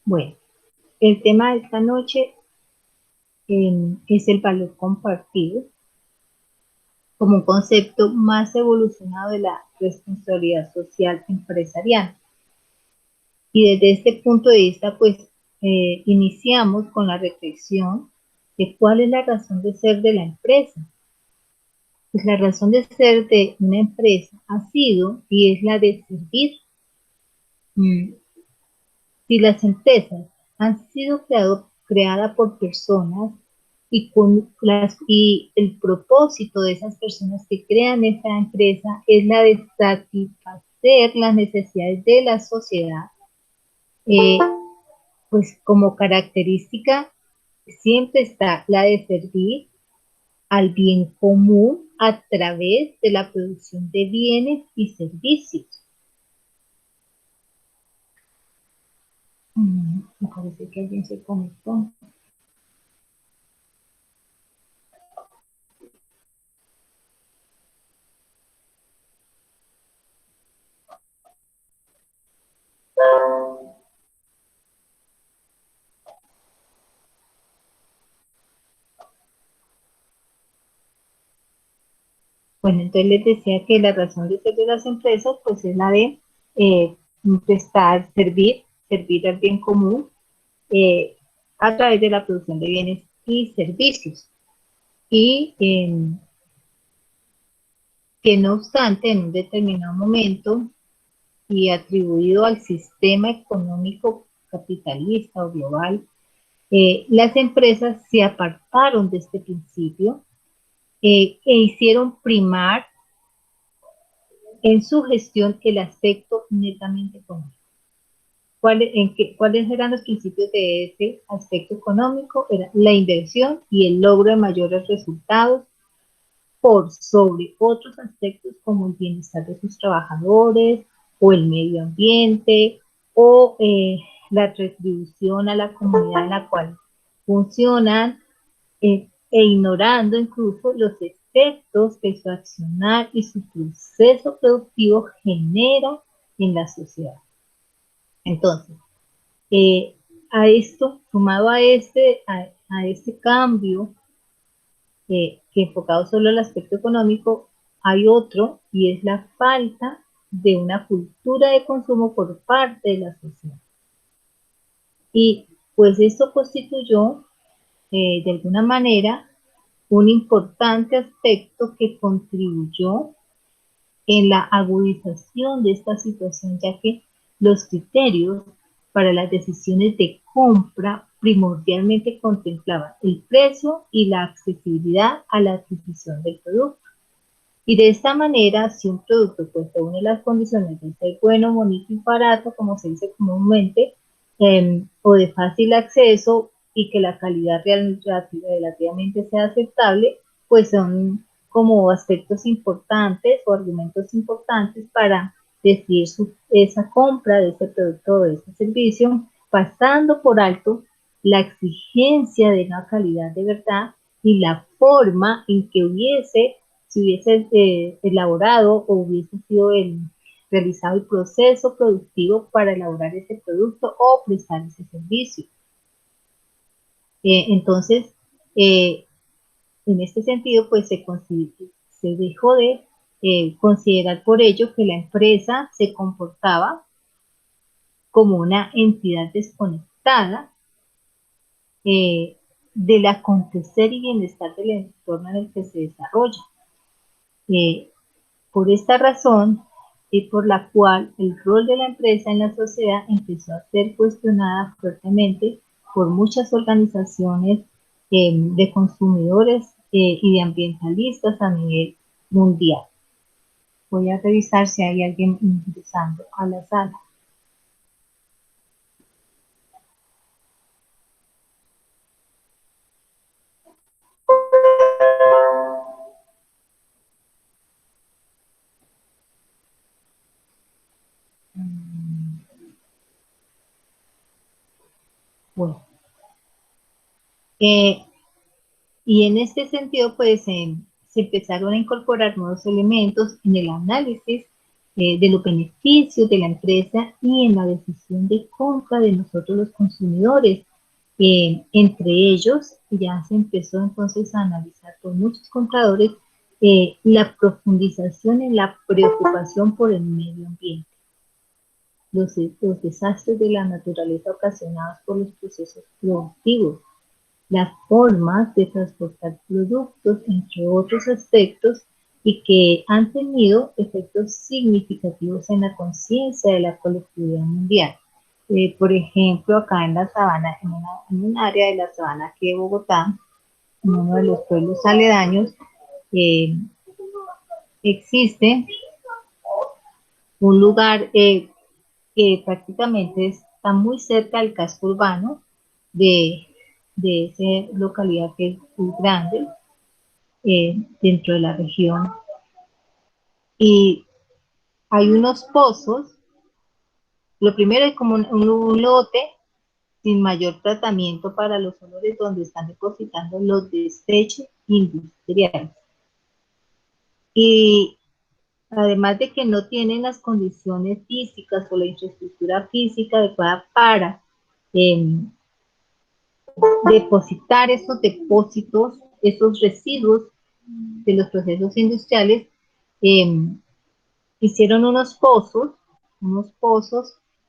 Bueno, el tema de esta noche es el valor compartido como un concepto más evolucionado de la responsabilidad social empresarial. Y desde este punto de vista, pues iniciamos con la reflexión de cuál es la razón de ser de la empresa. Pues la razón de ser de una empresa ha sido y es la de servir. Mm, Si las empresas han sido creadas por personas y el propósito de esas personas que crean esa empresa es la de satisfacer las necesidades de la sociedad, eh, pues como característica siempre está la de servir al bien común a través de la producción de bienes y servicios. Me parece que alguien se conectó. Bueno, entonces les decía que la razón de ser de las empresas pues es la de eh, prestar, servir al bien común eh, a través de la producción de bienes y servicios. Y que no obstante, en un determinado momento y atribuido al sistema económico capitalista o global, las empresas se apartaron de este principio e hicieron primar en su gestión el aspecto netamente económico. ¿Cuáles eran los principios de ese aspecto económico? Era la inversión y el logro de mayores resultados por sobre otros aspectos como el bienestar de sus trabajadores o el medio ambiente o la retribución a la comunidad en la cual funcionan e ignorando incluso los efectos que su accionar y su proceso productivo genera en la sociedad. Entonces, eh, a esto, sumado a este cambio, que enfocado solo al aspecto económico, hay otro y es la falta de una cultura de consumo por parte de la sociedad. Y pues esto constituyó de alguna manera un importante aspecto que contribuyó en la agudización de esta situación, ya que los criterios para las decisiones de compra primordialmente contemplaban el precio y la accesibilidad a la adquisición del producto. Y de esta manera, si un producto pues reúne las condiciones de ser bueno, bonito y barato, como se dice comúnmente, o de fácil acceso y que la calidad relativamente sea aceptable, pues son como aspectos importantes o argumentos importantes para decidir esa compra de ese producto o de ese servicio, pasando por alto la exigencia de una calidad de verdad y la forma en que si hubiese elaborado o hubiese sido realizado el proceso productivo para elaborar ese producto o prestar ese servicio. Entonces, eh, en este sentido, pues se dejó de considerar por ello que la empresa se comportaba como una entidad desconectada eh, del acontecer y bienestar del entorno en el que se desarrolla. Eh, por esta razón y por la cual el rol de la empresa en la sociedad empezó a ser cuestionada fuertemente por muchas organizaciones de consumidores y de ambientalistas a nivel mundial. Voy a revisar si hay alguien ingresando a la sala. Bueno, eh, y en este sentido, pues se empezaron a incorporar nuevos elementos en el análisis de los beneficios de la empresa y en la decisión de compra de nosotros los consumidores. Entre ellos ya se empezó entonces a analizar por muchos compradores la profundización en la preocupación por el medio ambiente, los desastres de la naturaleza ocasionados por los procesos productivos, las formas de transportar productos, entre otros aspectos, y que han tenido efectos significativos en la conciencia de la colectividad mundial. Por ejemplo, acá en la sabana, en un área de la sabana aquí de Bogotá, en uno de los pueblos aledaños, eh, existe un lugar que prácticamente está muy cerca del casco urbano de, de esa localidad que es muy grande dentro de la región. Y hay unos pozos, lo primero es como un lote sin mayor tratamiento para los olores donde están depositando los desechos industriales. Y además de que no tienen las condiciones físicas o la infraestructura física adecuada para eh, depositar esos depósitos, esos residuos de los procesos industriales, eh, hicieron unos pozos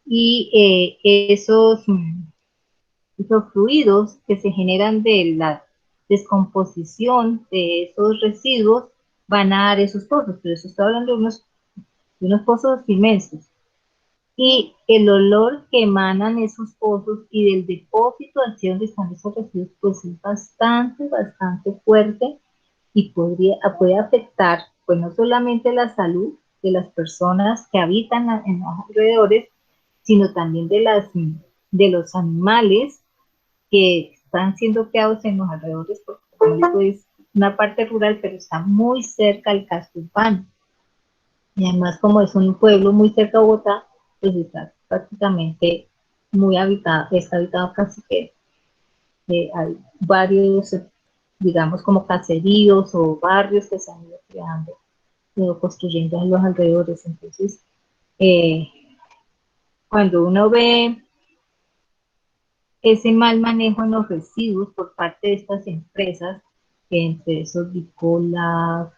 y esos fluidos que se generan de la descomposición de esos residuos van a dar esos pozos, pero eso está hablando de unos pozos inmensos. Y el olor que emanan esos pozos y del depósito hacia donde están esos residuos, pues es bastante fuerte y puede afectar, pues no solamente la salud de las personas que habitan en los alrededores, sino también de los animales que están siendo criados en los alrededores, porque es una parte rural, pero está muy cerca al casco urbano. Y además, como es un pueblo muy cerca de Bogotá, pues está prácticamente muy habitado, está habitado casi que hay varios, digamos, como caseríos o barrios que se han ido creando o construyendo en los alrededores. Entonces, eh, cuando uno ve ese mal manejo en los residuos por parte de estas empresas, entre esos Bicola,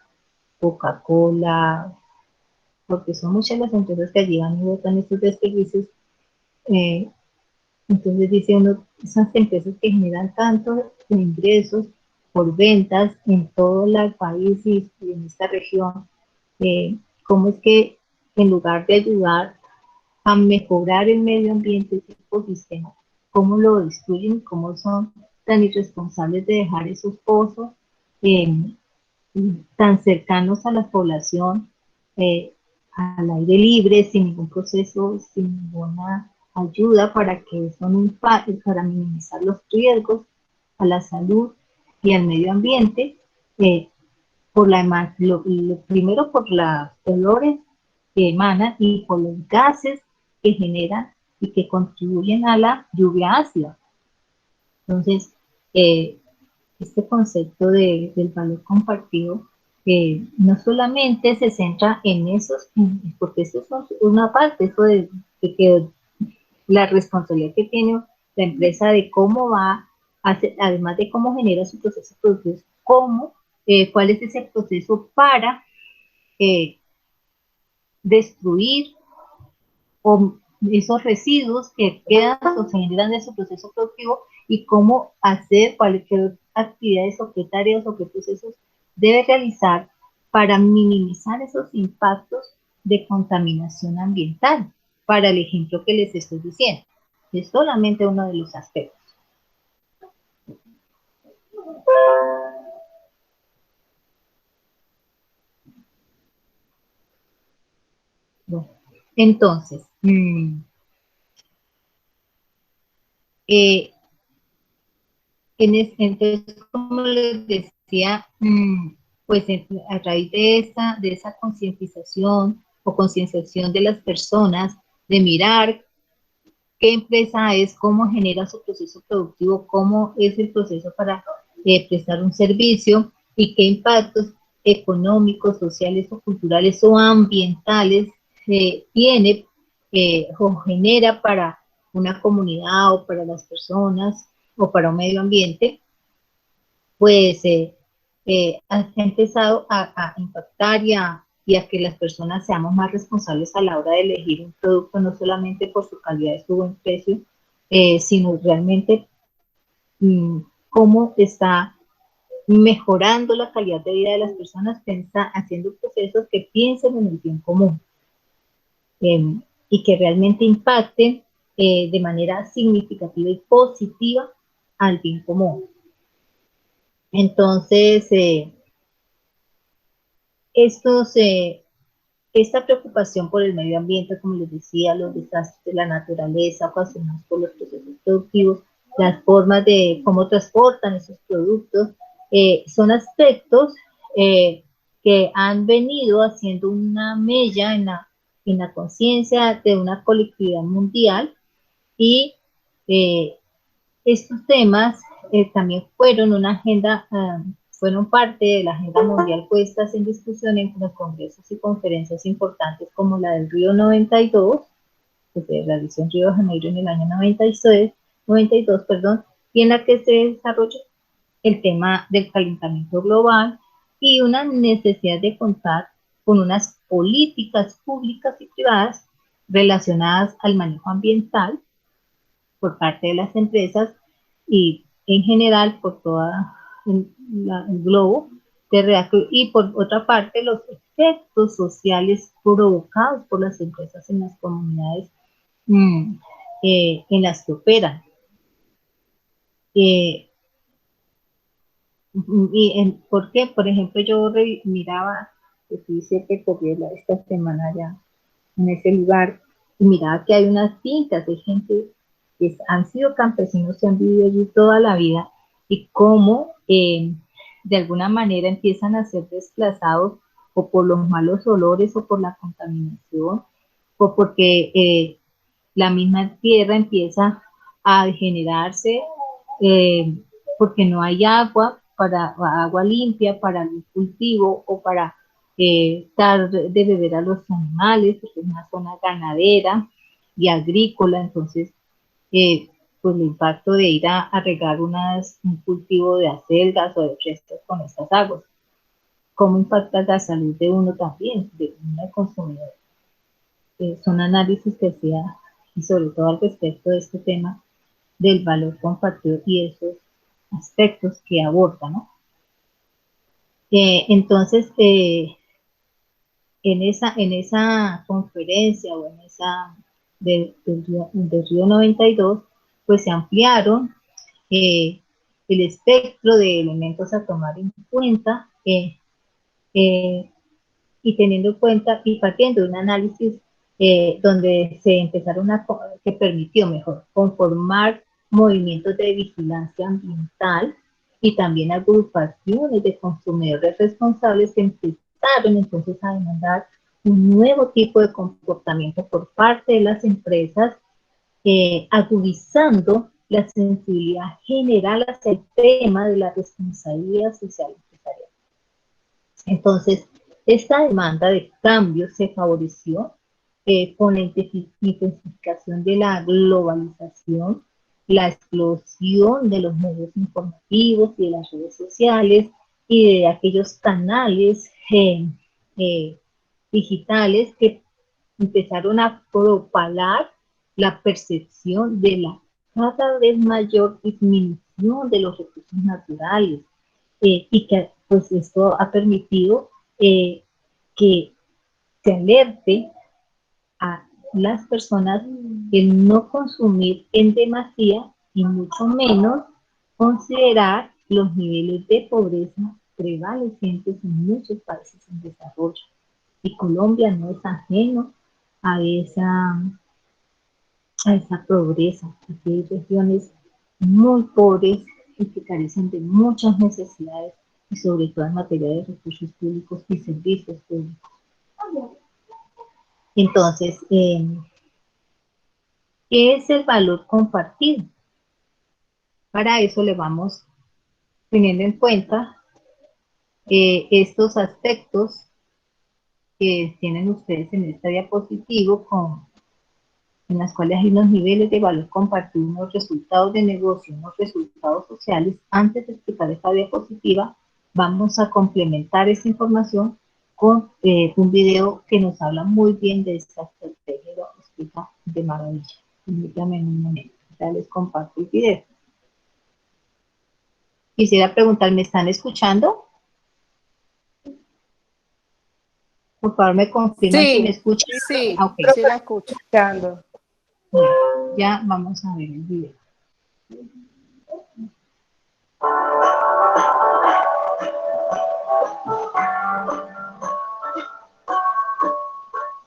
Coca-Cola, porque son muchas las empresas que llegan y botan estos desperdicios, eh, entonces dice uno, esas empresas que generan tantos ingresos por ventas en todo el país y en esta región, cómo es que en lugar de ayudar a mejorar el medio ambiente, ese ecosistema, cómo lo destruyen, cómo son tan irresponsables de dejar esos pozos eh, tan cercanos a la población, eh, al aire libre, sin ningún proceso, sin ninguna ayuda para que eso no impacte, para minimizar los riesgos a la salud y al medio ambiente, por primero por los olores que emanan y por los gases que generan y que contribuyen a la lluvia ácida. Entonces, este concepto del valor compartido no solamente se centra en esos, porque eso es una parte, eso de que la responsabilidad que tiene la empresa de cómo va a hacer, además de cómo genera su proceso productivo, cuál es ese proceso para eh, destruir o esos residuos que quedan o se generan de su proceso productivo y cómo hacer cualquier actividades o qué tareas o qué procesos debe realizar para minimizar esos impactos de contaminación ambiental, para el ejemplo que les estoy diciendo. Es solamente uno de los aspectos. Bueno, entonces, eh, entonces, como les decía, pues a raíz de esa concientización o concienciación de las personas, de mirar qué empresa es, cómo genera su proceso productivo, cómo es el proceso para prestar un servicio y qué impactos económicos, sociales o culturales o ambientales tiene o genera para una comunidad o para las personas o para un medio ambiente, pues ha empezado a impactar y a que las personas seamos más responsables a la hora de elegir un producto, no solamente por su calidad y su buen precio, sino realmente mmm, cómo está mejorando la calidad de vida de las personas, haciendo procesos que piensen en el bien común y que realmente impacten de manera significativa y positiva al bien común. Entonces, esta preocupación por el medio ambiente, como les decía, los desastres de la naturaleza ocasionados por los procesos productivos, las formas de cómo transportan esos productos, son aspectos que han venido haciendo una mella en la conciencia de una colectividad mundial y eh, estos temas también fueron una agenda, fueron parte de la agenda mundial puestas en discusión en los congresos y conferencias importantes como la del Río 92, que se realizó en Río de Janeiro en el año 92, perdón, y en la que se desarrolló el tema del calentamiento global y una necesidad de contar con unas políticas públicas y privadas relacionadas al manejo ambiental por parte de las empresas y en general por todo el globo terráqueo y por otra parte los efectos sociales provocados por las empresas en las comunidades en las que operan. Eh, ¿Por qué? Por ejemplo, yo miraba, que hice que esta semana ya en ese lugar y miraba que hay unas fincas de gente que han sido campesinos que han vivido allí toda la vida y cómo de alguna manera empiezan a ser desplazados o por los malos olores o por la contaminación o porque la misma tierra empieza a degenerarse eh, porque no hay agua limpia para el cultivo o para dar de beber a los animales, porque es una zona ganadera y agrícola, entonces pues el impacto de ir a regar un cultivo de acelgas o de frescas con estas aguas, cómo impacta la salud de uno también, de uno consumidor. Son análisis que hacía y sobre todo al respecto de este tema del valor compartido y esos aspectos que aborda, ¿no? Entonces, en esa conferencia o en esa del Río 92, pues se ampliaron el espectro de elementos a tomar en cuenta eh, y teniendo en cuenta y partiendo de un análisis donde se empezaron que permitió mejor conformar movimientos de vigilancia ambiental y también agrupaciones de consumidores responsables que empezaron entonces a demandar un nuevo tipo de comportamiento por parte de las empresas, agudizando la sensibilidad general hacia el tema de la responsabilidad social empresarial. Entonces, esta demanda de cambio se favoreció con la intensificación de la globalización, la explosión de los medios informativos y de las redes sociales y de aquellos canales eh, digitales que empezaron a propalar la percepción de la cada vez mayor disminución de los recursos naturales, y que pues esto ha permitido que se alerte a las personas en no consumir en demasía y mucho menos considerar los niveles de pobreza prevalecientes en muchos países en desarrollo. Y Colombia no es ajeno a esa pobreza. Aquí hay regiones muy pobres y que carecen de muchas necesidades y sobre todo en materia de recursos públicos y servicios públicos. Entonces, ¿qué es el valor compartido? Para eso le vamos teniendo en cuenta estos aspectos que tienen ustedes en esta diapositiva, en las cuales hay unos niveles de valor compartido, unos resultados de negocio, unos resultados sociales. Antes de explicar esta diapositiva, vamos a complementar esa información con un video que nos habla muy bien de esta estrategia, lo explica de maravilla. Permítanme un momento, ya les comparto el video. Quisiera preguntar, ¿me están escuchando? Por favor, me confirman si me escuchan. Sí, Okay. sí la escucho. Ya vamos a ver el video.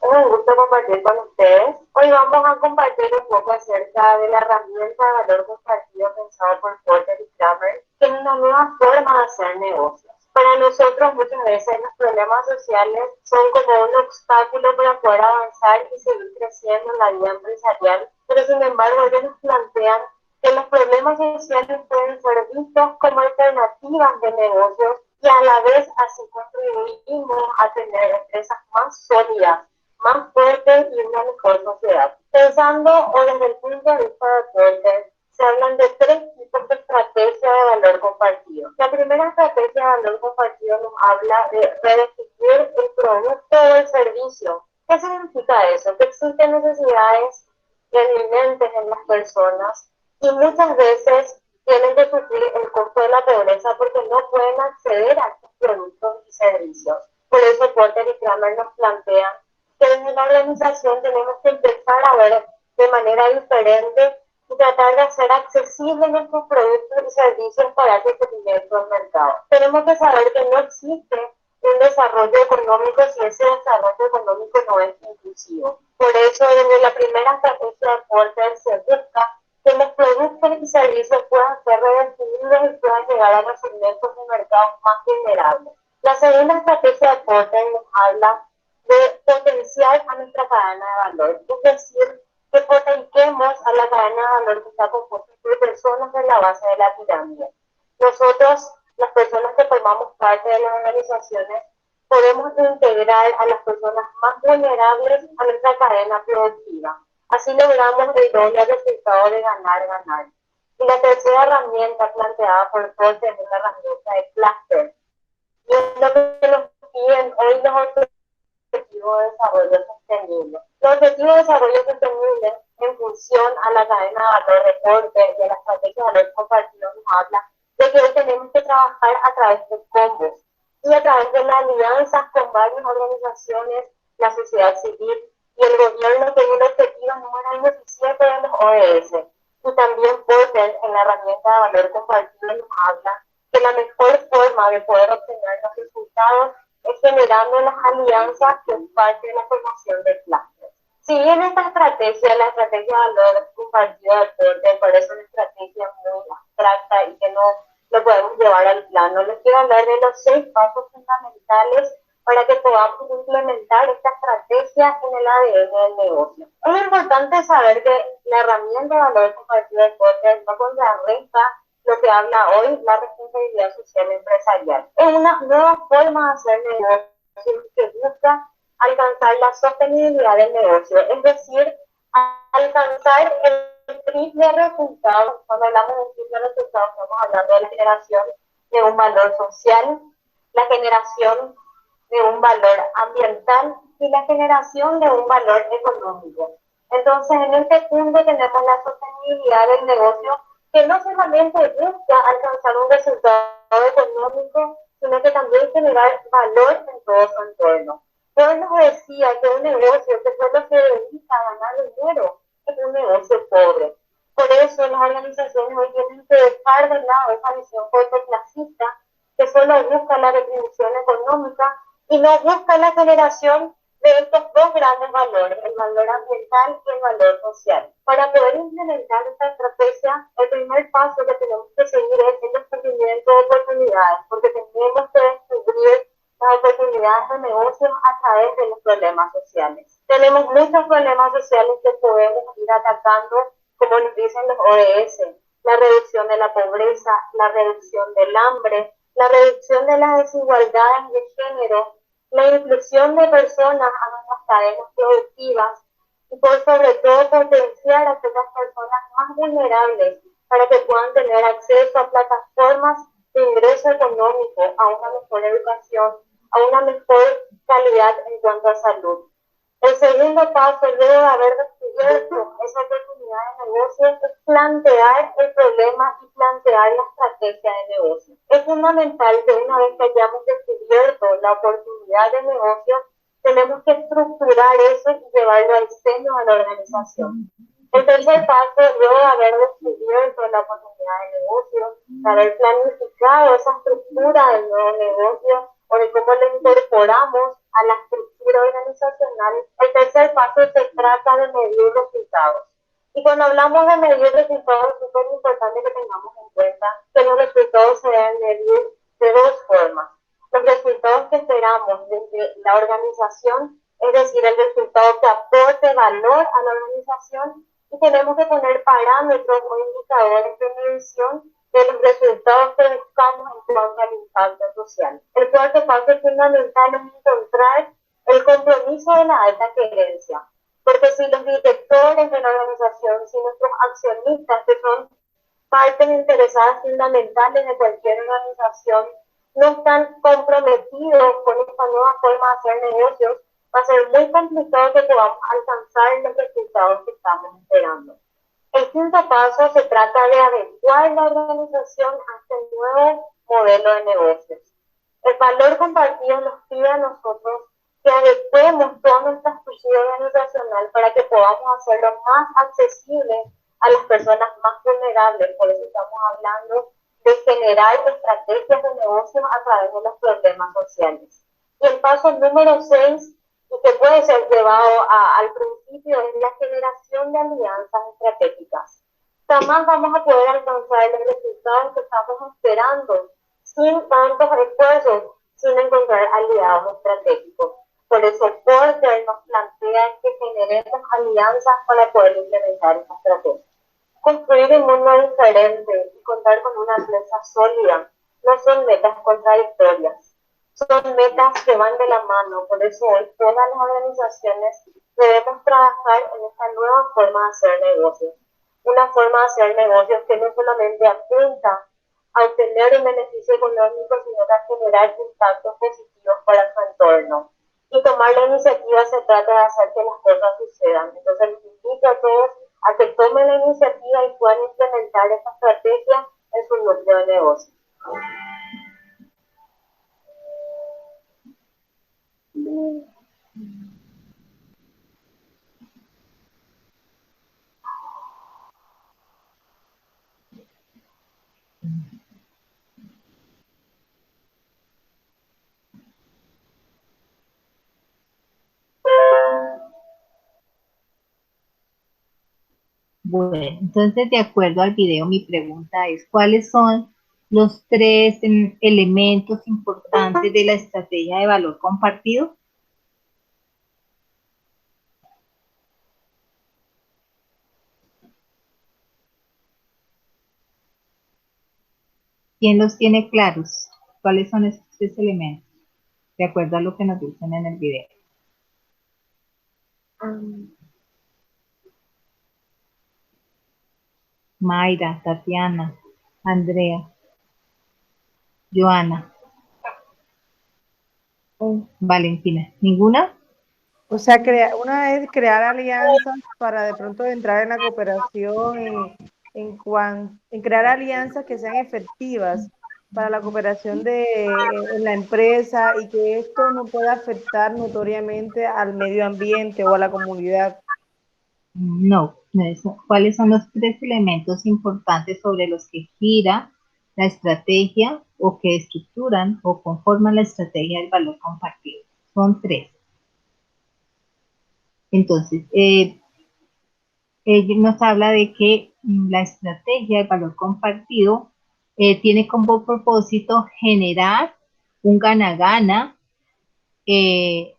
Es un gusto compartir con ustedes. Hoy vamos a compartir un poco acerca de la herramienta de valor compartido pensada por Porter y Kramer, que es una nueva forma de hacer negocios. Para nosotros muchas veces los problemas sociales son como un obstáculo para poder avanzar y seguir creciendo en la vida empresarial, pero sin embargo ellos nos plantean que los problemas sociales pueden ser vistos como alternativas de negocios y a la vez así contribuimos a tener empresas más sólidas, más fuerte y una mejor sociedad. Pensando o desde el punto de vista de Porter, se hablan de tres tipos de estrategia de valor compartido. La primera estrategia de valor compartido nos habla de redefinir el producto o el servicio. ¿Qué significa eso? Que existen necesidades eminentes en las personas y muchas veces tienen que sufrir el costo de la pobreza porque no pueden acceder a estos productos y servicios. Por eso Porter y Kramer nos plantean que desde la organización tenemos que empezar a ver de manera diferente y tratar de hacer accesibles nuestros productos y servicios para ese crecimiento del mercado. Tenemos que saber que no existe un desarrollo económico si ese desarrollo económico no es inclusivo. Por eso, desde la primera estrategia de Porter se busca que los productos y servicios puedan ser redefinidos y puedan llegar a los segmentos de mercados más vulnerables. La segunda estrategia de Porter nos habla de potenciar a nuestra cadena de valor, es decir, que potenciemos a la cadena de valor que está compuesta por personas en la base de la pirámide. Nosotros, las personas que formamos parte de las organizaciones, podemos integrar a las personas más vulnerables a nuestra cadena productiva. Así logramos el doble resultado de ganar-ganar. Y la tercera herramienta planteada por Porter es la herramienta de cluster. Y es lo que nos piden hoy los Objetivo de Desarrollo Sostenible. Los Objetivos de Desarrollo Sostenible, en función a la cadena de valor de Porter y a la estrategia de valor compartido, nos habla de que hoy tenemos que trabajar a través de combos y a través de las alianzas con varias organizaciones, la sociedad civil y el gobierno, que es el objetivo número 17 de los ODS. Y también Porter, en la herramienta de valor compartido, nos habla que la mejor forma de poder obtener los resultados es generando las alianzas que es parte de la formación del clúster. Si bien esta estrategia, la estrategia de valor compartido de Porter, parece una estrategia muy abstracta y que no lo podemos llevar al plano, les quiero hablar de los 6 pasos fundamentales para que podamos implementar esta estrategia en el ADN del negocio. Es muy importante saber que la herramienta de valor compartido de Porter no contrarresta lo que habla hoy la responsabilidad social empresarial. Es una nueva forma de hacer negocio que busca alcanzar la sostenibilidad del negocio, es decir, alcanzar el triple resultado. Cuando hablamos de triple resultado, estamos hablando de la generación de un valor social, la generación de un valor ambiental y la generación de un valor económico. Entonces, en este punto tenemos la sostenibilidad del negocio, que no solamente busca alcanzar un resultado económico, sino que también generar valor en todo su entorno. Yo nos decía que un negocio que solo se dedica a ganar dinero es un negocio pobre. Por eso las organizaciones hoy tienen que dejar de lado esa visión cortoplacista que solo busca la retribución económica y no busca la generación de estos dos grandes valores, el valor ambiental y el valor social. Para poder implementar esta estrategia, el primer paso que tenemos que seguir es el descubrimiento de oportunidades, porque tenemos que descubrir las oportunidades de negocios a través de los problemas sociales. Tenemos muchos problemas sociales que podemos ir atacando, como nos dicen los ODS, la reducción de la pobreza, la reducción del hambre, la reducción de las desigualdades de género, la inclusión de personas a nuestras cadenas productivas y por sobre todo potenciar a aquellas personas más vulnerables para que puedan tener acceso a plataformas de ingreso económico, a una mejor educación, a una mejor calidad en cuanto a salud. El segundo paso, luego de haber descubierto esa oportunidad de negocio, es plantear el problema y plantear la estrategia de negocio. Es fundamental que una vez que hayamos descubierto la oportunidad de negocio, tenemos que estructurar eso y llevarlo al seno de la organización. El tercer paso, luego de haber descubierto la oportunidad de negocio, de haber planificado esa estructura del nuevo negocio o de cómo lo incorporamos a la estructura organizacional, el tercer paso se trata de medir resultados. Y cuando hablamos de medir resultados, es súper importante que tengamos en cuenta que los resultados se deben medir de dos formas. Los resultados que esperamos desde la organización, es decir, el resultado que aporte valor a la organización, y tenemos que poner parámetros o indicadores de medición de los resultados que buscamos en cuanto al impacto social. El cuarto paso es fundamental es encontrar el compromiso de la alta gerencia, porque si los directores de la organización, si nuestros accionistas, que son partes interesadas fundamentales de cualquier organización, no están comprometidos con esta nueva forma de hacer negocios, va a ser muy complicado que podamos alcanzar los resultados que estamos esperando. El quinto paso se trata de adecuar la organización a este nuevo modelo de negocios. El valor compartido nos pide a nosotros que adecuemos toda nuestra estructura organizacional para que podamos hacerlo más accesible a las personas más vulnerables. Por eso estamos hablando de generar estrategias de negocios a través de los problemas sociales. Y el paso número 6, y que puede ser llevado al principio, es la generación de alianzas estratégicas. Jamás vamos a poder alcanzar los resultados que estamos esperando sin tantos esfuerzos, sin encontrar aliados estratégicos. Por eso Porter nos plantea que generemos alianzas para poder implementar esta estrategia. Construir un mundo diferente y contar con una empresa sólida no son metas contradictorias, son metas que van de la mano. Por eso hoy todas las organizaciones debemos trabajar en esta nueva forma de hacer negocios. Una forma de hacer negocios que no solamente apunta a obtener un beneficio económico, sino a generar impactos positivos para su entorno. Y tomar la iniciativa se trata de hacer que las cosas sucedan. Entonces les invito a todos a que tomen la iniciativa y puedan implementar esta estrategia en su núcleo de negocio. Bueno, entonces de acuerdo al video, mi pregunta es, ¿cuáles son los tres elementos importantes de la estrategia de valor compartido? ¿Quién los tiene claros? ¿Cuáles son esos tres elementos? De acuerdo a lo que nos dicen en el video. Mayra, Tatiana, Andrea, Joana, Valentina. ¿Ninguna? O sea, una es crear alianzas para de pronto entrar en la cooperación, en crear alianzas que sean efectivas para la cooperación en la empresa y que esto no pueda afectar notoriamente al medio ambiente o a la comunidad. No, eso. ¿Cuáles son los tres elementos importantes sobre los que gira la estrategia o que estructuran o conforman la estrategia del valor compartido? Son tres. Entonces, nos habla de que la estrategia del valor compartido tiene como propósito generar un gana-gana en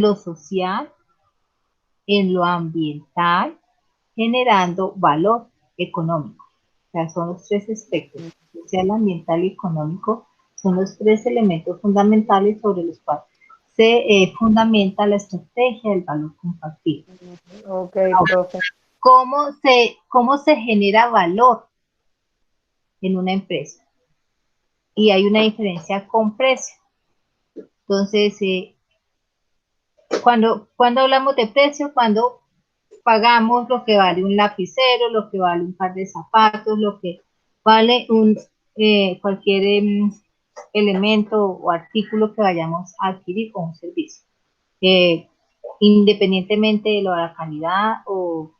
lo social, en lo ambiental, generando valor económico. O sea, son los tres aspectos, social, ambiental y económico, Son los tres elementos fundamentales sobre los cuales se fundamenta la estrategia del valor compartido. Ok, Ahora, profe. ¿cómo se genera valor en una empresa? Y hay una diferencia con precio. Entonces, cuando hablamos de precio, cuando pagamos lo que vale un lapicero, lo que vale un par de zapatos, lo que vale cualquier elemento o artículo que vayamos a adquirir con un servicio, independientemente de la calidad o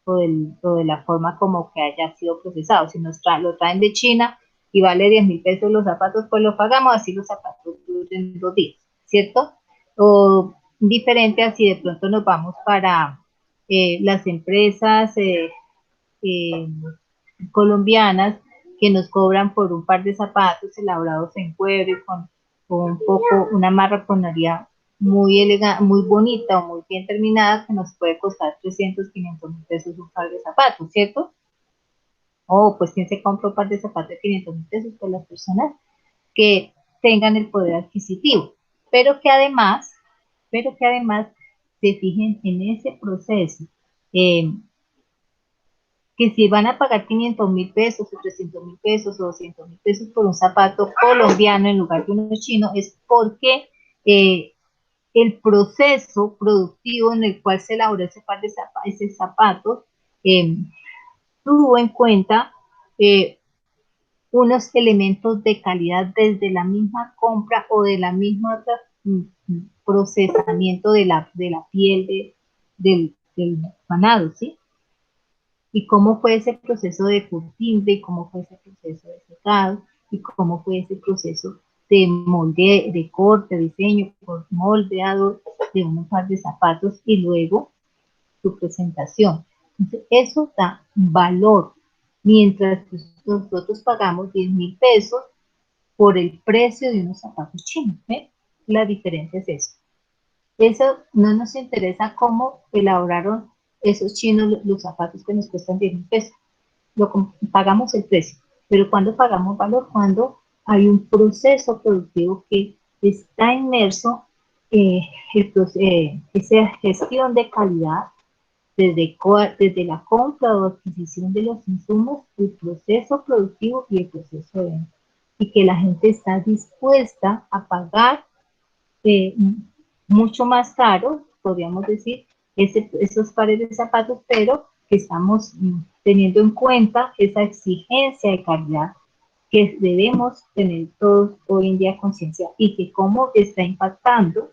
de la forma como que haya sido procesado. Si lo traen de China y vale 10.000 pesos los zapatos, pues lo pagamos, así los zapatos duren 2 días, ¿cierto? O diferente así de pronto nos vamos para las empresas eh, colombianas que nos cobran por un par de zapatos elaborados en cuero con un poco, una marroconería muy elegante, muy bonita o muy bien terminada, que nos puede costar 300, 500 mil pesos un par de zapatos, ¿cierto? O pues quien se compra un par de zapatos de 500 mil pesos, pues las personas que tengan el poder adquisitivo, pero que además se fijen en ese proceso, eh, que si van a pagar 500.000 pesos o 300.000 pesos o 200.000 pesos por un zapato colombiano en lugar de uno chino, es porque el proceso productivo en el cual se elaboró ese zapato eh, tuvo en cuenta unos elementos de calidad desde la misma compra o de la misma procesamiento de la piel del ganado, ¿sí? Y cómo fue ese proceso de curtiembre, y cómo fue ese proceso de secado, y cómo fue ese proceso de molde, de corte, diseño, moldeado de un par de zapatos y luego su presentación. Entonces, eso da valor, mientras que nosotros pagamos 10.000 pesos por el precio de unos zapatos chinos. ¿Eh? La diferencia es eso. Eso no nos interesa cómo elaboraron esos chinos los zapatos que nos cuestan 10.000 pesos. Pagamos el precio, pero cuando pagamos valor, cuando hay un proceso productivo que está inmerso esa gestión de calidad desde la compra o adquisición de los insumos, el proceso productivo y el proceso de venta. Y que la gente está dispuesta a pagar eh, mucho más caro, podríamos decir, esos pares de zapatos, pero que estamos teniendo en cuenta esa exigencia de calidad que debemos tener todos hoy en día conciencia y que cómo está impactando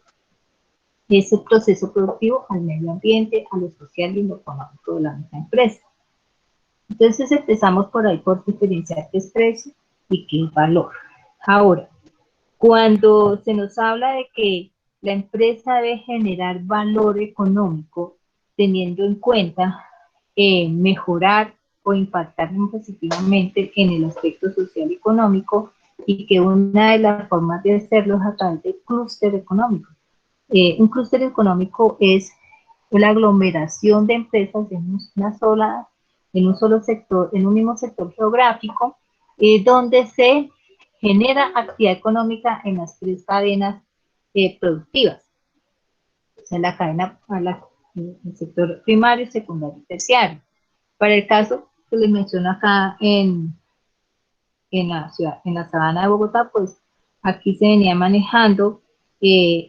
ese proceso productivo al medio ambiente, a lo social y lo económico de la misma empresa. Entonces empezamos por ahí por diferenciar qué es precio y qué es valor. Ahora, cuando se nos habla de que la empresa debe generar valor económico, teniendo en cuenta mejorar o impactar positivamente en el aspecto social y económico, y que una de las formas de hacerlo es a través del clúster económico. Un clúster económico es la aglomeración de empresas en un solo sector, en un mismo sector geográfico, donde se genera actividad económica en las tres cadenas productivas, o sea, la cadena, el sector primario, secundario y terciario. Para el caso que les menciono acá en la ciudad, en la sabana de Bogotá, pues aquí se venía manejando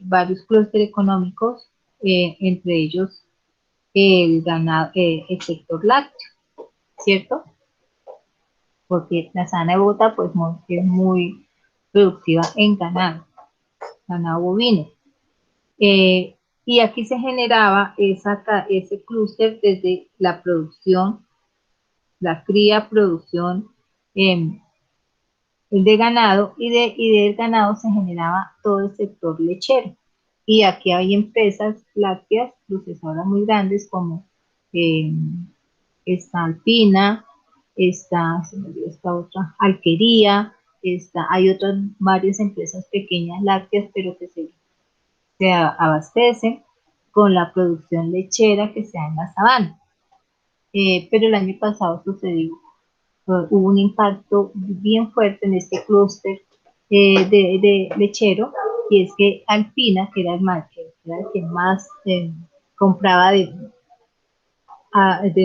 varios clústeres económicos, entre ellos el ganado, el sector lácteo, ¿cierto? Porque la sabana de Bogotá pues es muy productiva en ganado bovino. Y aquí se generaba ese clúster desde la producción, la cría, producción de ganado, y del ganado se generaba todo el sector lechero. Y aquí hay empresas lácteas procesadoras muy grandes como eh, esta Alpina, esta otra Alquería, hay otras varias empresas pequeñas lácteas, pero que se abastecen con la producción lechera que se da en la sabana. Pero el año pasado sucedió, hubo un impacto bien fuerte en este clúster de lechero, y es que Alpina, que era el que más compraba de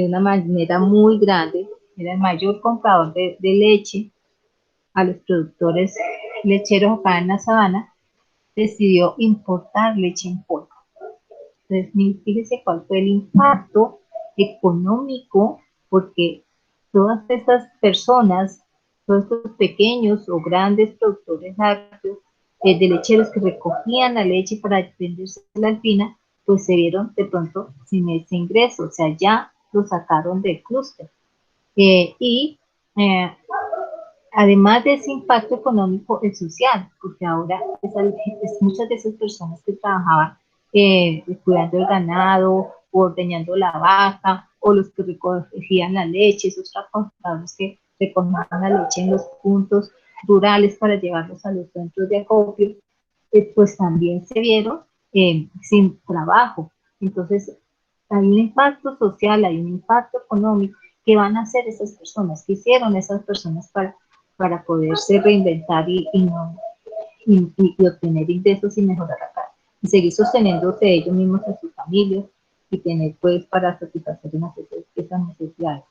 una manera muy grande, era el mayor comprador de leche a los productores lecheros acá en la sabana, decidió importar leche en polvo. Entonces, fíjese cuál fue el impacto económico, porque todas estas personas, todos estos pequeños o grandes productores lácteos, de lecheros que recogían la leche para venderse a la Alpina, pues se vieron de pronto sin ese ingreso, o sea, ya lo sacaron del clúster. Y eh, además de ese impacto económico, el social, porque ahora muchas de esas personas que trabajaban cuidando el ganado, o ordeñando la vaca, o los que recogían la leche, esos transportadores que recogían la leche en los puntos rurales para llevarlos a los centros de acopio, pues también se vieron sin trabajo. Entonces, hay un impacto social, hay un impacto económico. ¿Qué van a hacer esas personas? ¿Qué hicieron esas personas para poderse reinventar y obtener ingresos y mejorar acá? Y seguir sosteniéndose ellos mismos en sus familias y tener pues para satisfacer esas necesidades.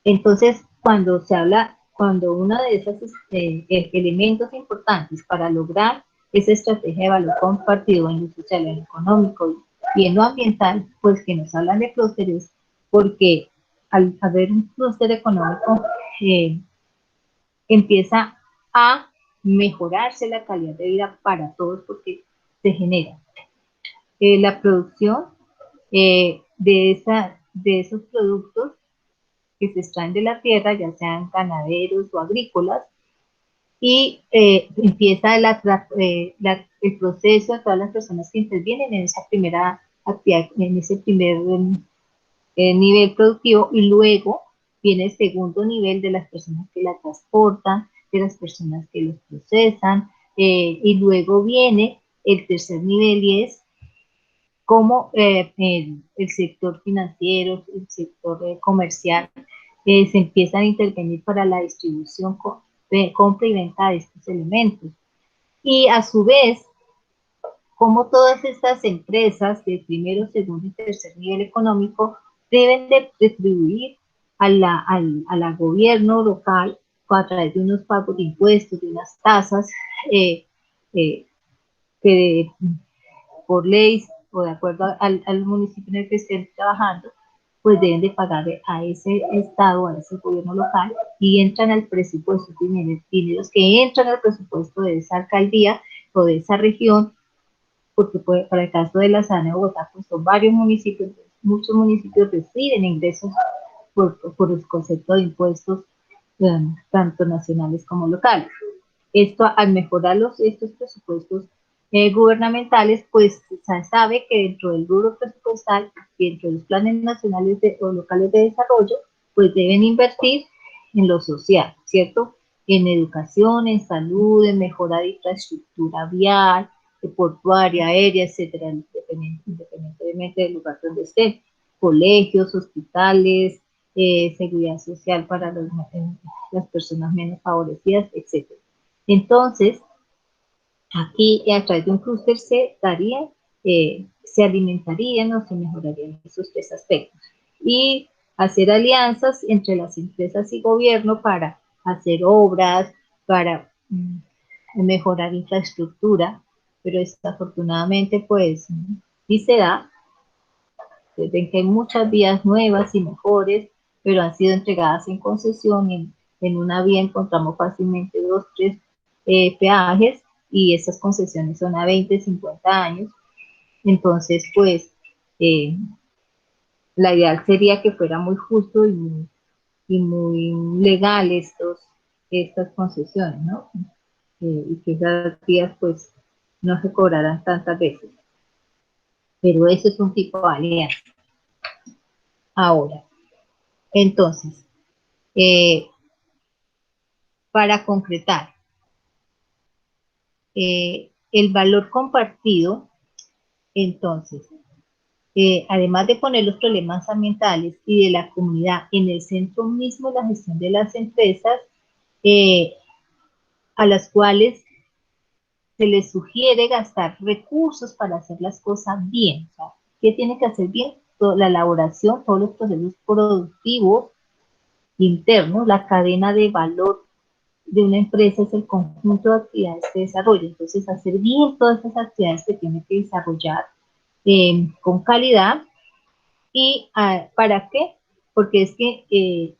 Entonces, cuando uno de esos elementos importantes para lograr esa estrategia de valor compartido en lo social, en lo económico y en lo ambiental, pues que nos hablan de clústeres, porque al haber un clúster económico, eh, empieza a mejorarse la calidad de vida para todos, porque se genera la producción de esos productos que se extraen de la tierra, ya sean ganaderos o agrícolas, y empieza el proceso de todas las personas que intervienen en esa primera actividad, en ese primer nivel productivo, y luego viene el segundo nivel de las personas que la transportan, de las personas que los procesan, y luego viene el tercer nivel, y es cómo el sector financiero, el sector comercial, se empiezan a intervenir para la distribución, compra y venta de estos elementos. Y a su vez, cómo todas estas empresas de primero, segundo y tercer nivel económico deben de retribuir a la gobierno local a través de unos pagos de impuestos, de unas tasas eh, eh, que por ley o de acuerdo al municipio en el que estén trabajando, pues deben de pagarle a ese estado, a ese gobierno local, y entran al presupuesto, dineros que entran al presupuesto de esa alcaldía o de esa región, porque para el caso de la Sabana de Bogotá, pues son varios municipios, muchos municipios reciben ingresos por el concepto de impuestos, tanto nacionales como locales. Esto, al mejorar estos presupuestos gubernamentales, pues se sabe que dentro del rubro presupuestal y dentro de los planes nacionales o locales de desarrollo, pues deben invertir en lo social, ¿cierto? En educación, en salud, en mejorar infraestructura vial, portuaria, aérea, etcétera, independientemente del lugar donde estén, colegios, hospitales, seguridad social para las personas menos favorecidas, etcétera. Entonces, aquí a través de un clúster se alimentarían o se mejorarían esos tres aspectos. Y hacer alianzas entre las empresas y gobierno para hacer obras, para mejorar infraestructura, pero desafortunadamente pues sí se da, ven que hay muchas vías nuevas y mejores, pero han sido entregadas en concesión, y en una vía encontramos fácilmente 2, 3 peajes, y esas concesiones son a 20, 50 años. Entonces, pues, la ideal sería que fuera muy justo y muy legal estas concesiones, ¿no? Y que esas vías, pues, no se cobraran tantas veces. Pero eso es un tipo de alianza. Ahora, entonces, para concretar, el valor compartido, entonces, además de poner los problemas ambientales y de la comunidad en el centro mismo de la gestión de las empresas, eh, a las cuales se les sugiere gastar recursos para hacer las cosas bien. O sea, ¿qué tiene que hacer bien? La elaboración, todos los procesos productivos internos, la cadena de valor de una empresa es el conjunto de actividades que desarrolla. Entonces, hacer bien todas esas actividades que tiene que desarrollar con calidad. ¿Y para qué? Porque es que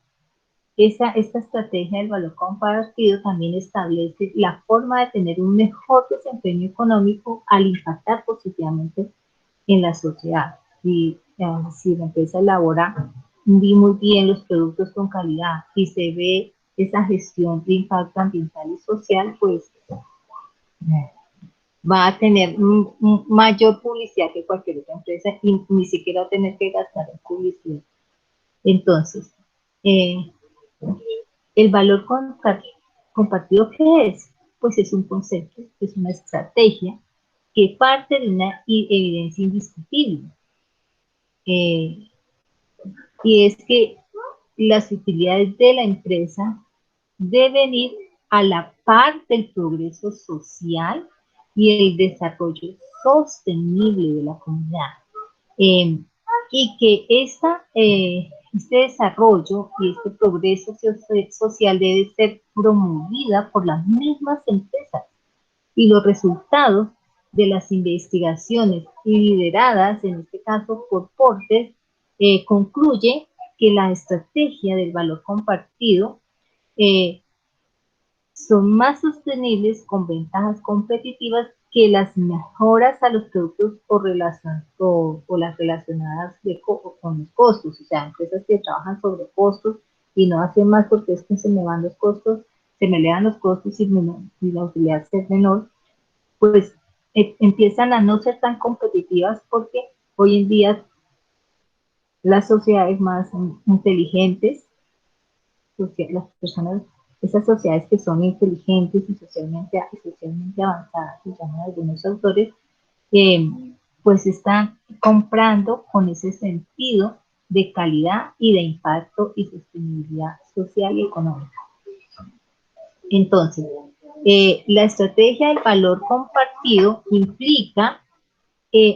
esta estrategia del valor compartido también establece la forma de tener un mejor desempeño económico al impactar positivamente en la sociedad. Y si la empresa elabora muy bien los productos con calidad y se ve esa gestión de impacto ambiental y social, pues va a tener mayor publicidad que cualquier otra empresa y ni siquiera va a tener que gastar en publicidad. Entonces, eh, el valor compartido, ¿qué es? Pues es un concepto, es una estrategia que parte de una evidencia indiscutible. Eh, y es que las utilidades de la empresa deben ir a la par del progreso social y el desarrollo sostenible de la comunidad. Eh, y que este desarrollo y este progreso social debe ser promovida por las mismas empresas y los resultados de las investigaciones lideradas, en este caso por Porter, concluye que la estrategia del valor compartido eh, son más sostenibles con ventajas competitivas que las mejoras a los productos o las relacionadas con los costos. O sea, empresas que trabajan sobre costos y no hacen más porque es que se me van los costos, se me elevan los costos y la utilidad es menor, pues empiezan a no ser tan competitivas porque hoy en día las sociedades más inteligentes, porque las personas, esas sociedades que son inteligentes y socialmente avanzadas, que llaman algunos autores, eh, pues están comprando con ese sentido de calidad y de impacto y sostenibilidad social y económica. Entonces, la estrategia del valor compartido implica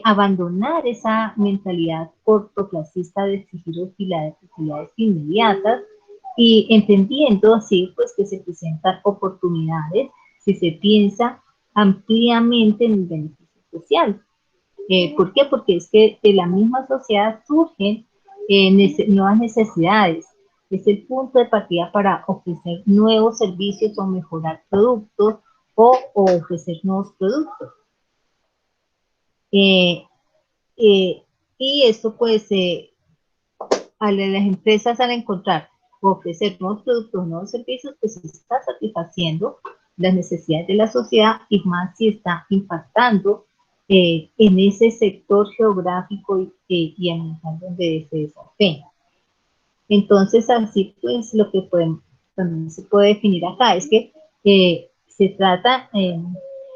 abandonar esa mentalidad cortoplacista de exigir utilidades inmediatas y entendiendo así pues que se presentan oportunidades si se piensa ampliamente en el beneficio social. ¿Por qué? Porque es que de la misma sociedad surgen nuevas necesidades. Es el punto de partida para ofrecer nuevos servicios o mejorar productos o ofrecer nuevos productos. Eh, eh, y esto pues a las empresas al encontrar o ofrecer nuevos productos, nuevos servicios, pues está satisfaciendo las necesidades de la sociedad y más si está impactando en ese sector geográfico y ambiental donde se desempeña. Entonces, así pues lo que también se puede definir acá es que se trata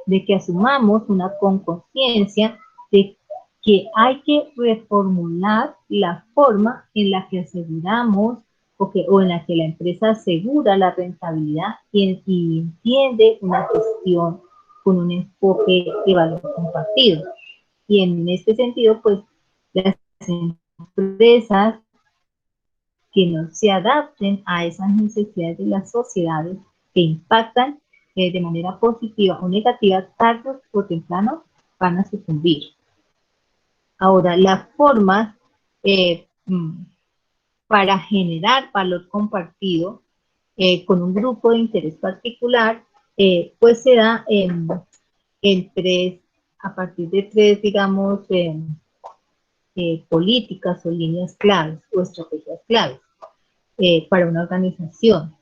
de que asumamos con conciencia de que hay que reformular la forma en la que aseguramos o en la que la empresa asegura la rentabilidad y entiende una gestión con un enfoque de valor compartido. Y en este sentido, pues las empresas que no se adapten a esas necesidades de las sociedades que impactan de manera positiva o negativa, tarde o temprano van a sucumbir. Ahora, las formas eh, para generar valor compartido con un grupo de interés particular, pues se da a partir de tres, digamos, políticas o líneas claves o estrategias claves para una organización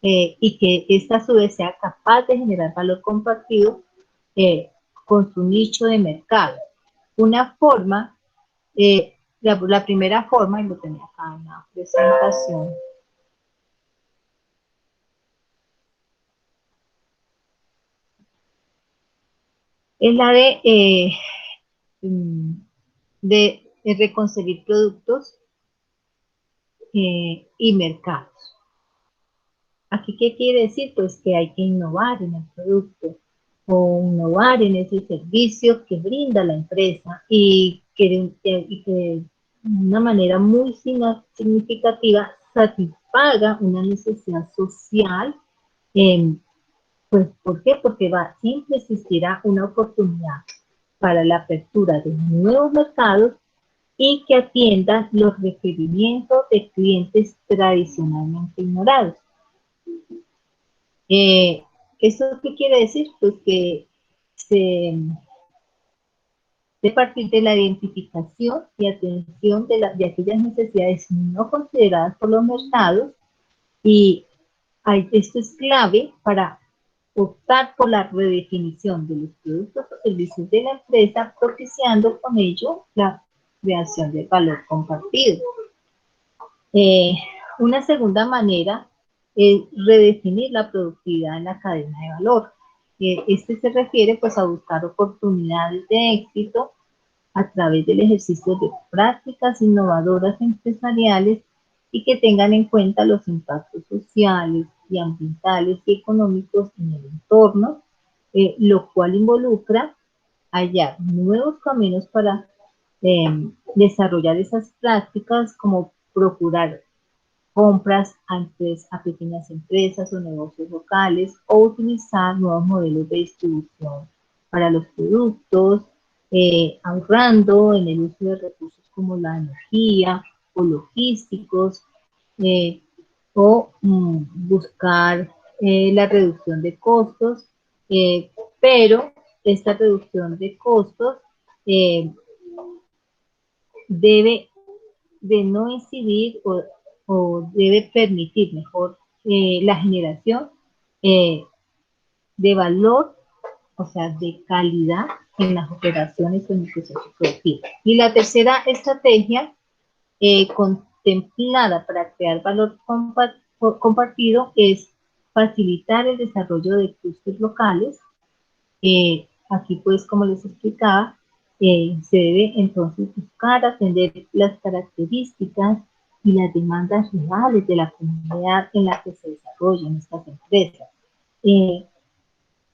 y que esta a su vez sea capaz de generar valor compartido con su nicho de mercado. Una forma, la primera forma, y lo tenía acá en la presentación, es la de reconciliar productos y mercados. ¿Aquí qué quiere decir? Pues que hay que innovar en el producto o innovar en ese servicio que brinda la empresa y que de una manera muy significativa satisfaga una necesidad social. Pues, ¿por qué? Porque siempre existirá una oportunidad para la apertura de nuevos mercados y que atiendan los requerimientos de clientes tradicionalmente ignorados. Eh, ¿Eso qué quiere decir? Pues que se, de partir de la identificación y atención de aquellas necesidades no consideradas por los mercados, y esto es clave para optar por la redefinición de los productos o servicios de la empresa, propiciando con ello la creación de valor compartido. Eh, una segunda manera es redefinir la productividad en la cadena de valor. Este se refiere pues a buscar oportunidades de éxito a través del ejercicio de prácticas innovadoras empresariales y que tengan en cuenta los impactos sociales y ambientales y económicos en el entorno, lo cual involucra hallar nuevos caminos para desarrollar esas prácticas, como procurar compras a pequeñas empresas o negocios locales, o utilizar nuevos modelos de distribución para los productos, ahorrando en el uso de recursos como la energía o logísticos, eh, o buscar la reducción de costos, pero esta reducción de costos eh, debe de no incidir o debe permitir mejor la generación eh, de valor, o sea, de calidad en las operaciones o en el proceso productivo. Y la tercera estrategia contemplada para crear valor compartido es facilitar el desarrollo de clústeres locales. Aquí pues, como les explicaba, se debe entonces buscar atender las características y las demandas reales de la comunidad en la que se desarrollan estas empresas. Eh,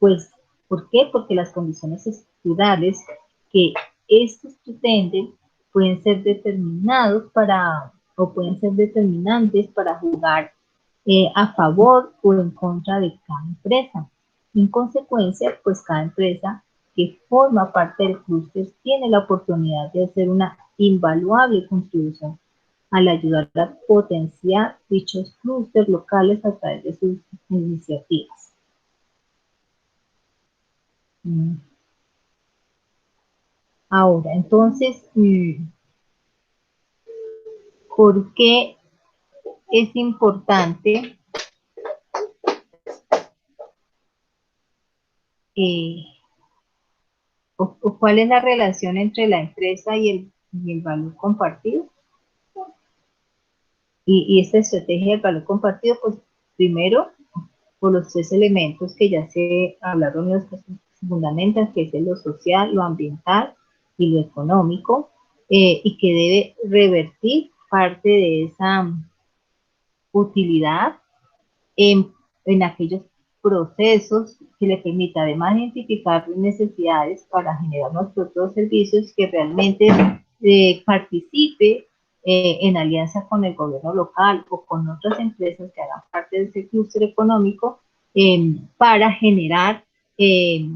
pues, ¿por qué? Porque las condiciones estructurales que estos pretenden pueden ser determinados para, o pueden ser determinantes para jugar a favor o en contra de cada empresa. En consecuencia, pues cada empresa que forma parte del clúster tiene la oportunidad de hacer una invaluable contribución al ayudar a potenciar dichos clústeres locales a través de sus iniciativas. Ahora, entonces, ¿por qué es importante eh, o cuál es la relación entre la empresa y el valor compartido? Y esta estrategia del valor compartido, pues primero, por los tres elementos que ya se hablaron, los que se fundamentan, que es lo social, lo ambiental y lo económico, y que debe revertir parte de esa utilidad en aquellos procesos que le permita además identificar necesidades para generar nuestros propios servicios, que realmente participe en alianza con el gobierno local o con otras empresas que hagan parte de ese clúster económico, para generar, eh,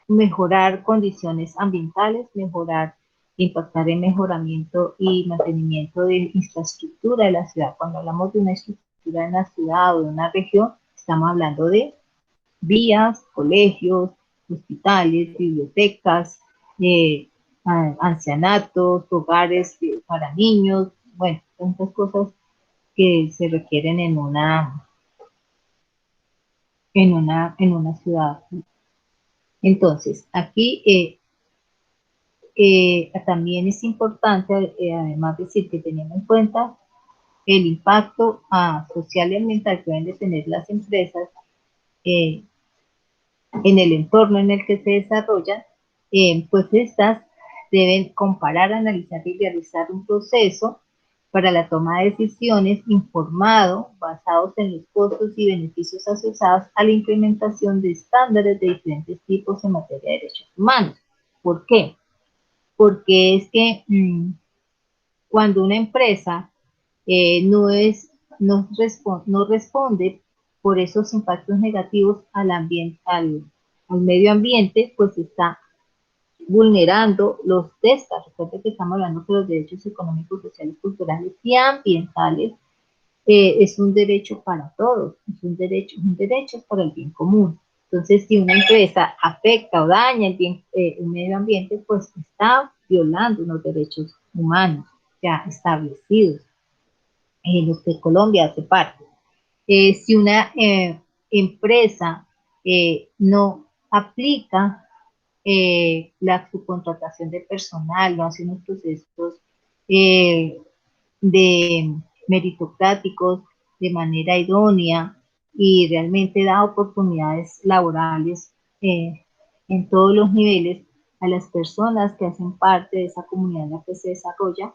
mejorar condiciones ambientales, impactar en mejoramiento y mantenimiento de infraestructura de la ciudad. Cuando hablamos de una estructura en la ciudad o de una región, estamos hablando de vías, colegios, hospitales, bibliotecas, eh, ancianatos, hogares para niños, bueno, tantas cosas que se requieren en una ciudad. Entonces, aquí también es importante, además, decir que teniendo en cuenta el impacto social y ambiental que deben de tener las empresas eh, en el entorno en el que se desarrollan, pues estas deben comparar, analizar y realizar un proceso para la toma de decisiones informado, basados en los costos y beneficios asociados a la implementación de estándares de diferentes tipos en materia de derechos humanos. ¿Por qué? Porque es que cuando una empresa no responde por esos impactos negativos al medio ambiente, pues está vulnerando los DESCA. Recuerden que estamos hablando de los derechos económicos, sociales, culturales y ambientales. Es un derecho para todos, es un derecho para el bien común. Entonces, si una empresa afecta o daña el medio ambiente, pues está violando unos derechos humanos ya establecidos, en los que Colombia hace parte. Si una empresa no aplica la subcontratación de personal, no hace unos procesos eh, de meritocráticos de manera idónea y realmente da oportunidades laborales en todos los niveles a las personas que hacen parte de esa comunidad en la que se desarrolla,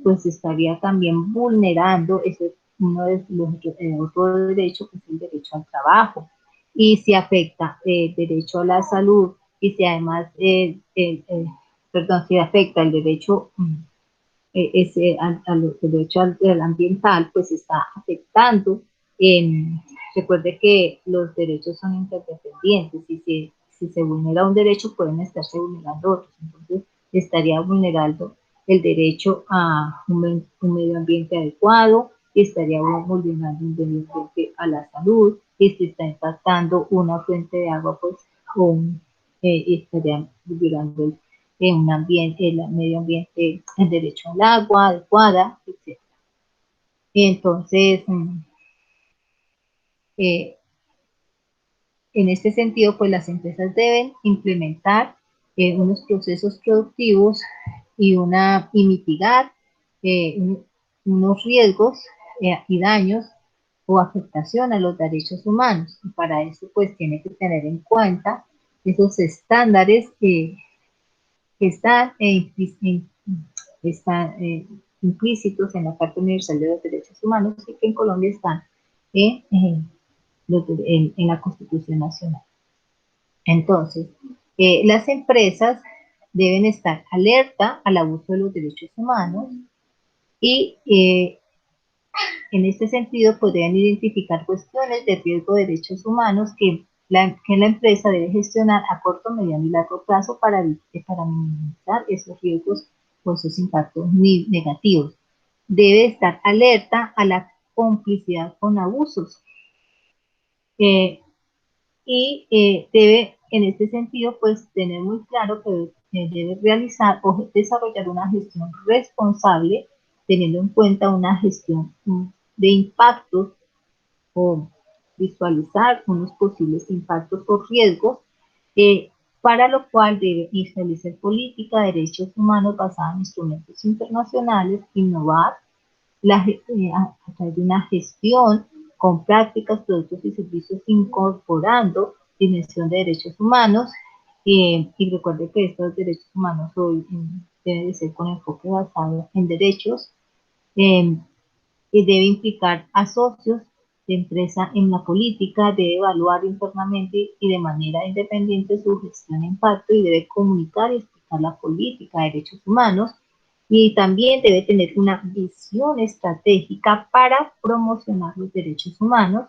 pues estaría también vulnerando ese, uno de los otro derecho, que es el derecho al trabajo. Y si afecta el derecho a la salud y si además, perdón, si afecta el derecho al derecho al ambiental, pues está afectando. Recuerde que los derechos son interdependientes y si se vulnera un derecho pueden estarse vulnerando otros. Entonces estaría vulnerando el derecho a un medio ambiente adecuado, y estaría vulnerando un medio ambiente a la salud, y si está impactando una fuente de agua, pues estaría violando un ambiente, el medio ambiente, el derecho al agua adecuada, etc. Entonces, eh, en este sentido, pues las empresas deben implementar unos procesos productivos y mitigar unos riesgos y daños o afectación a los derechos humanos. Y para eso, pues tiene que tener en cuenta esos estándares que están implícitos en la Carta Universal de los Derechos Humanos y que en Colombia están en la Constitución Nacional. Entonces, las empresas deben estar alerta al abuso de los derechos humanos y en este sentido podrían identificar cuestiones de riesgo de derechos humanos que la empresa debe gestionar a corto, mediano y largo plazo para minimizar esos riesgos o esos impactos negativos. Debe estar alerta a la complicidad con abusos debe, en este sentido, pues tener muy claro que debe realizar o desarrollar una gestión responsable, teniendo en cuenta una gestión de impactos o visualizar unos posibles impactos o riesgos, para lo cual debe establecer política de derechos humanos basada en instrumentos internacionales, innovar a través de una gestión con prácticas, productos y servicios incorporando dimensión de derechos humanos. Y recuerde que estos derechos humanos hoy deben de ser con enfoque basado en derechos, y debe implicar a socios de empresa en la política, debe evaluar internamente y de manera independiente su gestión de impacto y debe comunicar y explicar la política de derechos humanos, y también debe tener una visión estratégica para promocionar los derechos humanos,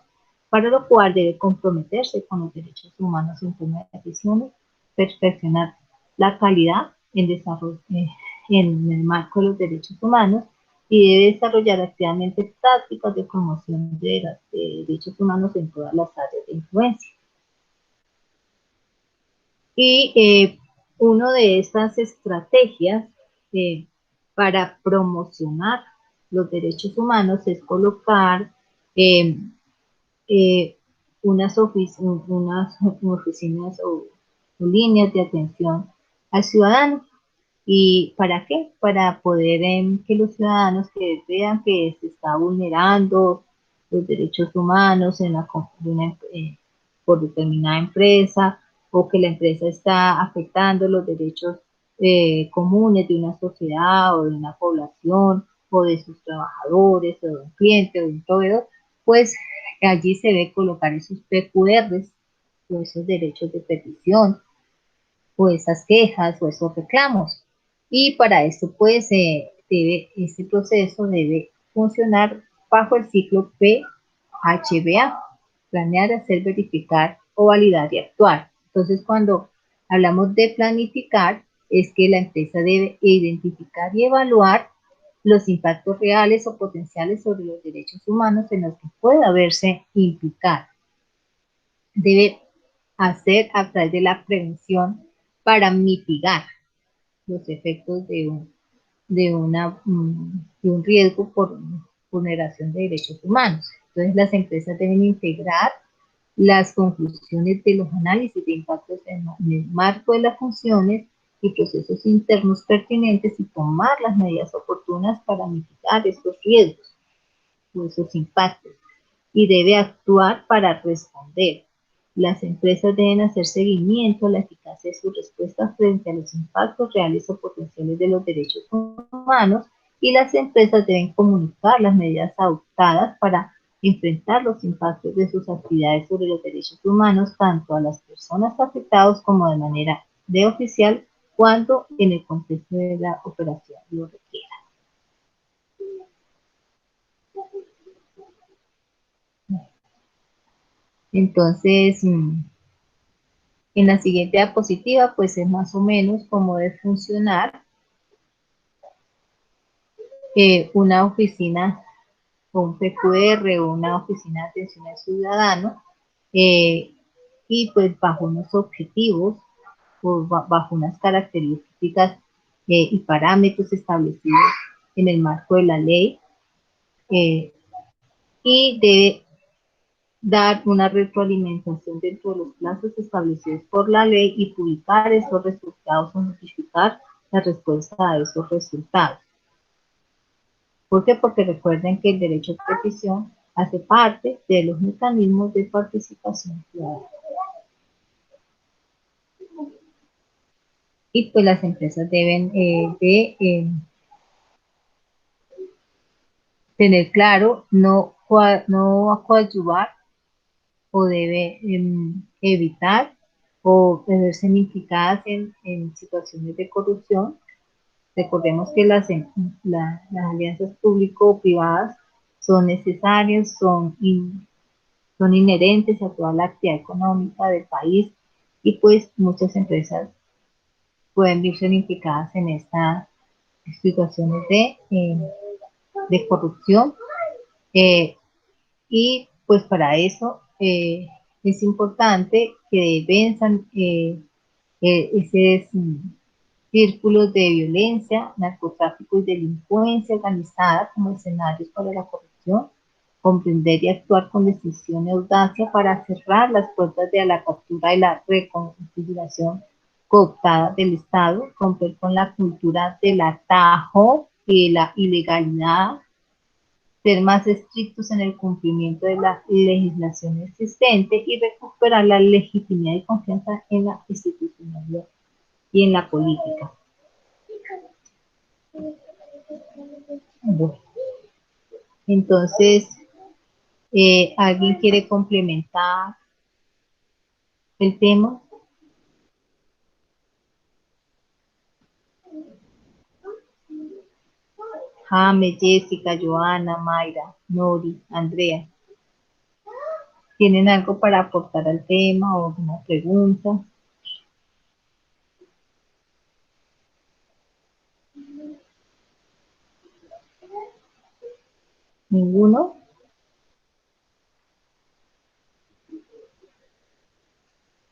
para lo cual debe comprometerse con los derechos humanos en toma de decisiones, perfeccionar la calidad en desarrollo en el marco de los derechos humanos, y debe desarrollar activamente prácticas de promoción de derechos humanos en todas las áreas de influencia. Y una de estas estrategias para promocionar los derechos humanos es colocar eh, unas oficinas o líneas de atención al ciudadano. ¿Y para qué? Para poder que los ciudadanos que vean que se está vulnerando los derechos humanos por determinada empresa, o que la empresa está afectando los derechos comunes de una sociedad o de una población, o de sus trabajadores, o de un cliente, o de un proveedor, pues allí se debe colocar esos PQRs, o esos derechos de petición, o esas quejas, o esos reclamos. Y para esto, pues, este proceso debe funcionar bajo el ciclo PHBA: planear, hacer, verificar o validar y actuar. Entonces, cuando hablamos de planificar, es que la empresa debe identificar y evaluar los impactos reales o potenciales sobre los derechos humanos en los que pueda verse implicada. Debe hacer a través de la prevención para mitigar los efectos de un riesgo por vulneración de derechos humanos. Entonces, las empresas deben integrar las conclusiones de los análisis de impactos en el marco de las funciones y procesos internos pertinentes y tomar las medidas oportunas para mitigar estos riesgos o esos impactos, y debe actuar para responder. Las empresas deben hacer seguimiento a la eficacia de sus respuestas frente a los impactos reales o potenciales de los derechos humanos, y las empresas deben comunicar las medidas adoptadas para enfrentar los impactos de sus actividades sobre los derechos humanos tanto a las personas afectadas como de manera oficial cuando en el contexto de la operación lo requiera. Entonces, en la siguiente diapositiva, pues es más o menos cómo debe funcionar una oficina o un PQR o una oficina de atención al ciudadano, y pues bajo unos objetivos o bajo unas características y parámetros establecidos en el marco de la ley, y debe dar una retroalimentación dentro de los plazos establecidos por la ley y publicar esos resultados o notificar la respuesta a esos resultados. ¿Por qué? Porque recuerden que el derecho de petición hace parte de los mecanismos de participación ciudadana. Y pues las empresas deben tener claro no coadyuvar o debe evitar o verse implicadas en situaciones de corrupción. Recordemos que las alianzas público-privadas son necesarias, son inherentes a toda la actividad económica del país, y pues muchas empresas pueden verse implicadas en estas situaciones de corrupción, y pues para eso es importante que venzan esos círculos de violencia, narcotráfico y delincuencia organizada como escenarios para la corrupción, comprender y actuar con decisión y audacia para cerrar las puertas de la captura y la reconfiguración cooptada del Estado, romper con la cultura del atajo y la ilegalidad, ser más estrictos en el cumplimiento de la legislación existente y recuperar la legitimidad y confianza en la institucionalidad y en la política. Bueno, entonces, ¿alguien quiere complementar el tema? Jaime, Jessica, Joana, Mayra, Nori, Andrea, ¿tienen algo para aportar al tema o alguna pregunta? ¿Ninguno?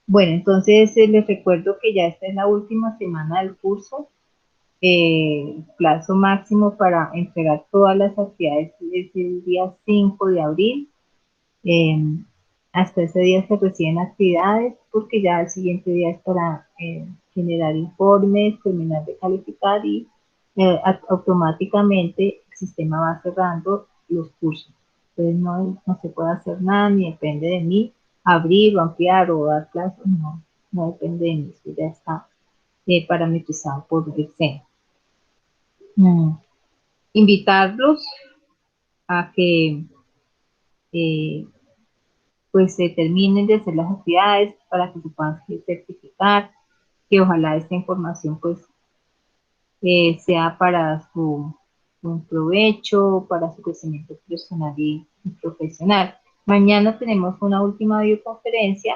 Bueno, entonces les recuerdo que ya esta es la última semana del curso. Plazo máximo para entregar todas las actividades es el día 5 de abril. Hasta ese día se reciben actividades porque ya el siguiente día es para generar informes, terminar de calificar y automáticamente el sistema va cerrando los cursos. Entonces no se puede hacer nada, ni depende de mí abrir o ampliar o dar plazos, no depende de mí, eso ya está parametrizado por el CEN. invitarlos a que pues se terminen de hacer las actividades para que se puedan certificar, que ojalá esta información pues sea para su provecho, para su crecimiento personal y profesional. Mañana tenemos una última videoconferencia.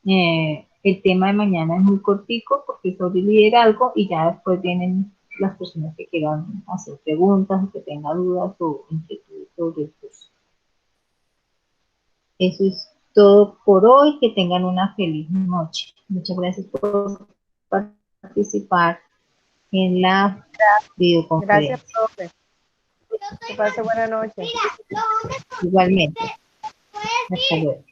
El tema de mañana es muy cortico porque es sobre liderazgo y ya después vienen las personas que quieran hacer preguntas o que tengan dudas o inquietudes sobre el curso. Eso es todo por hoy. Que tengan una feliz noche. Muchas gracias por participar en la videoconferencia. Gracias, profe. Que pase buena noche. Igualmente. Hasta luego.